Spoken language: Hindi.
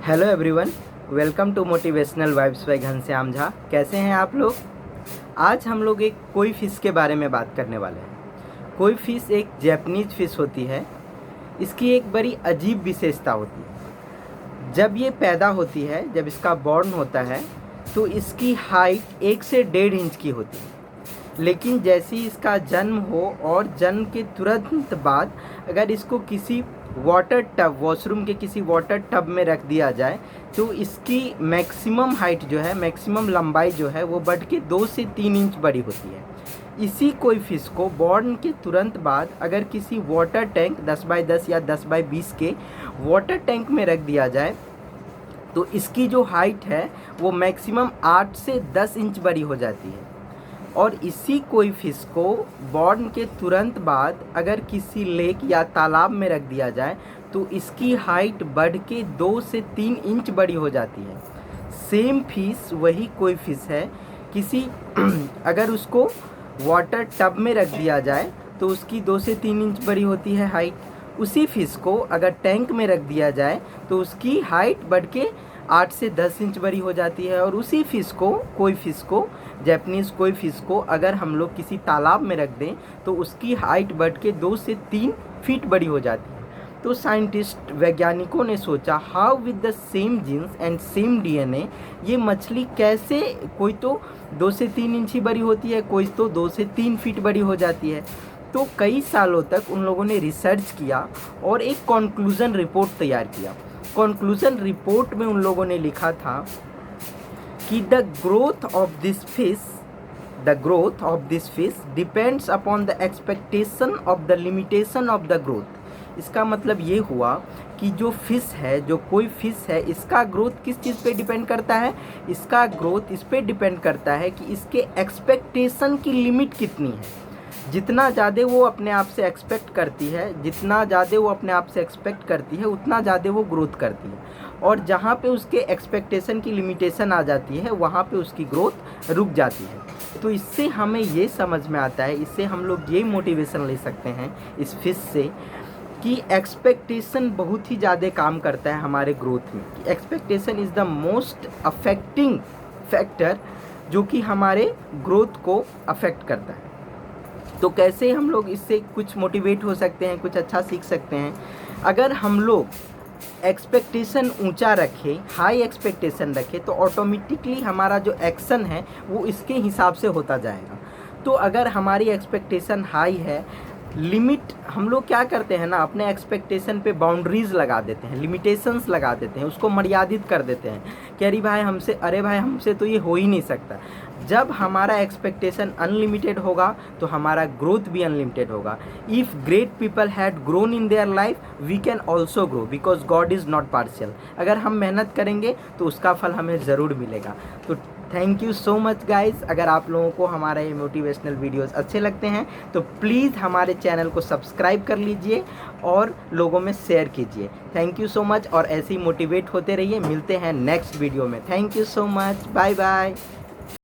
Hello everyone, welcome to motivational vibes by Ghanshyam Jha. कैसे हैं आप लोग? आज हम लोग एक कोई फ़िश के बारे में बात करने वाले हैं। कोई फ़िश एक जैपनीज़ फ़िश होती है। इसकी एक बड़ी अजीब विशेषता होती है। जब ये पैदा होती है, जब इसका बॉर्न होता है, तो इसकी हाइट 1 से 1.5 इंच की होती है। लेकिन जैसे ही इसका जन्म हो और जन्म के तुरंत बाद अगर इसको किसी वाटर टब, वॉशरूम के किसी वाटर टब में रख दिया जाए तो इसकी मैक्सिमम हाइट जो है, मैक्सिमम लंबाई जो है वो बढ़ के 2 से 3 इंच बड़ी होती है। इसी कोई फिश को बॉर्न के तुरंत बाद अगर किसी वाटर टैंक 10 बाई 10 या 10 बाई 20 के वाटर टैंक में रख दिया जाए तो इसकी जो हाइट है वो मैक्सिमम 8 से 10 इंच बड़ी हो जाती है। और इसी कोई फिश को बॉर्न के तुरंत बाद अगर किसी लेक या तालाब में रख दिया जाए तो इसकी हाइट बढ़ के 2 से 3 इंच बड़ी हो जाती है। सेम फिश, वही कोई फिश है, किसी अगर उसको वाटर टब में रख दिया जाए तो उसकी 2 से 3 इंच बड़ी होती है हाइट। उसी फिश को अगर टैंक में रख दिया जाए तो उसकी हाइट बढ़ के 8 से 10 इंच बड़ी हो जाती है। और उसी फिश को, कोई फिश को, जैपनीज़ कोई फिश को अगर हम लोग किसी तालाब में रख दें तो उसकी हाइट बढ़ के 2 से 3 फीट बड़ी हो जाती है। तो साइंटिस्ट, वैज्ञानिकों ने सोचा how with the same genes and same DNA ये मछली कैसे, कोई तो 2 से 3 इंच ही बड़ी होती है, कोई तो 2 से 3 फीट बड़ी हो जाती है। तो कई सालों तक उन लोगों ने रिसर्च किया और एक कंक्लूजन रिपोर्ट तैयार किया। कंक्लूजन रिपोर्ट में उन लोगों ने लिखा था कि the growth of this fish depends upon the expectation of the limitation of the growth. इसका मतलब ये हुआ कि जो फिश है, जो कोई फिश है, इसका ग्रोथ किस चीज़ पे डिपेंड करता है? इसका ग्रोथ इस पे डिपेंड करता है कि इसके एक्सपेक्टेशन की लिमिट कितनी है। जितना ज़्यादा वो अपने आप से एक्सपेक्ट करती है, जितना ज़्यादा वो अपने आप से एक्सपेक्ट करती है उतना ज़्यादा वो ग्रोथ करती है। और जहाँ पे उसके एक्सपेक्टेशन की लिमिटेशन आ जाती है वहाँ पे उसकी ग्रोथ रुक जाती है। तो इससे हमें ये समझ में आता है, इससे हम लोग ये मोटिवेशन ले सकते हैं इस फिश से कि एक्सपेक्टेशन बहुत ही ज़्यादा काम करता है हमारे ग्रोथ में। Expectation is the most affecting factor जो कि हमारे ग्रोथ को अफेक्ट करता है। तो कैसे हम लोग इससे कुछ मोटिवेट हो सकते हैं, कुछ अच्छा सीख सकते हैं? अगर हम लोग एक्सपेक्टेशन ऊंचा रखें, हाई एक्सपेक्टेशन रखें, तो ऑटोमेटिकली हमारा जो एक्शन है वो इसके हिसाब से होता जाएगा। तो अगर हमारी एक्सपेक्टेशन हाई है, लिमिट, हम लोग क्या करते हैं ना, अपने एक्सपेक्टेशन पे बाउंड्रीज़ लगा देते हैं, लिमिटेशंस लगा देते हैं, उसको मर्यादित कर देते हैं कि अरे भाई हमसे तो ये हो ही नहीं सकता। जब हमारा एक्सपेक्टेशन अनलिमिटेड होगा तो हमारा ग्रोथ भी अनलिमिटेड होगा। If great people had grown in their life we can also grow because God is not partial. अगर हम मेहनत करेंगे तो उसका फल हमें ज़रूर मिलेगा। तो thank you so much guys. अगर आप लोगों को हमारा ये मोटिवेशनल वीडियोस अच्छे लगते हैं तो प्लीज़ हमारे चैनल को सब्सक्राइब कर लीजिए और लोगों में शेयर कीजिए। थैंक यू सो मच और ऐसे ही मोटिवेट होते रहिए। मिलते हैं नेक्स्ट वीडियो में। Thank you so much, bye bye.